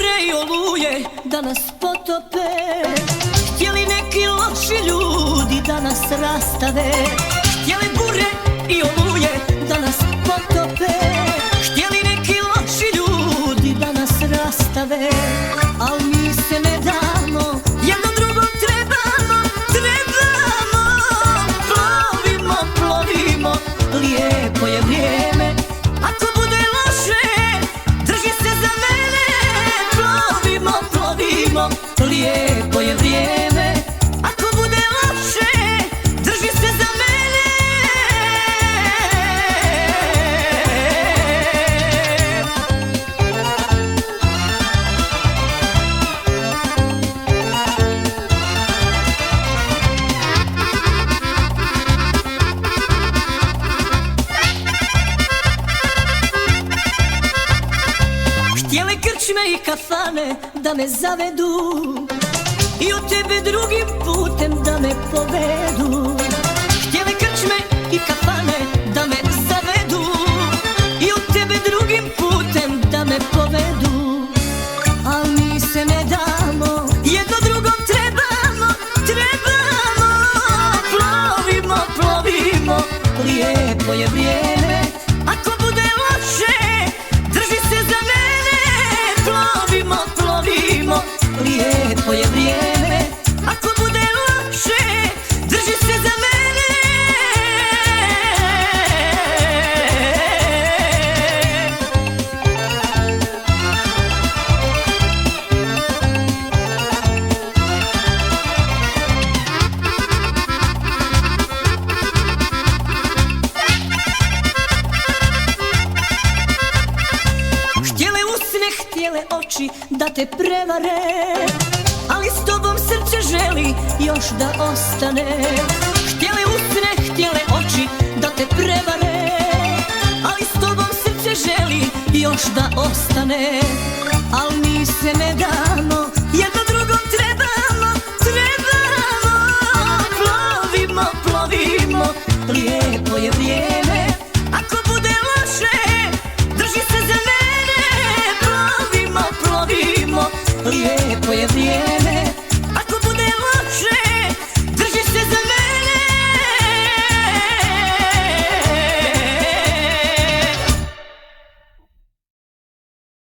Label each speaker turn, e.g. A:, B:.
A: bure i oluje da nas potope, htjeli neki loši ljudi da nas rastave. Htjeli bure i oluje da nas potope, htjeli neki loši ljudi da nas rastave. Al mi se ne damo, jedno drugom trebamo, trebamo. Plovimo, plovimo, lijepo je vrijeme. Ako bude loše, drži se za mene. Plovimo, plovimo, lijepo je vrijeme. Ako bude loše, drži se za mene. Htjele krčme i kafane da me zavedu i od tebe drugim putem da me povedu. Htjele krčme i kafane da me zavedu i od tebe drugim putem da me povedu. Al mi se ne damo, jedno drugom trebamo, trebamo. Plovimo, plovimo, lijepo je vrijeme. Ako bude loše, drži se za mene. Plovimo, plovimo, lijepo je vrijeme. Ako bude loše, drži se za mene. Htjele usne, htjele oči da te prevare, ali s tobom srce želi još da ostane. Htjele usne, htjele oči da te prevare, ali s tobom srce želi još da ostane. Al mi se ne damo, jedno drugom trebamo, trebamo. Plovimo, plovimo, lijepo je vrijeme.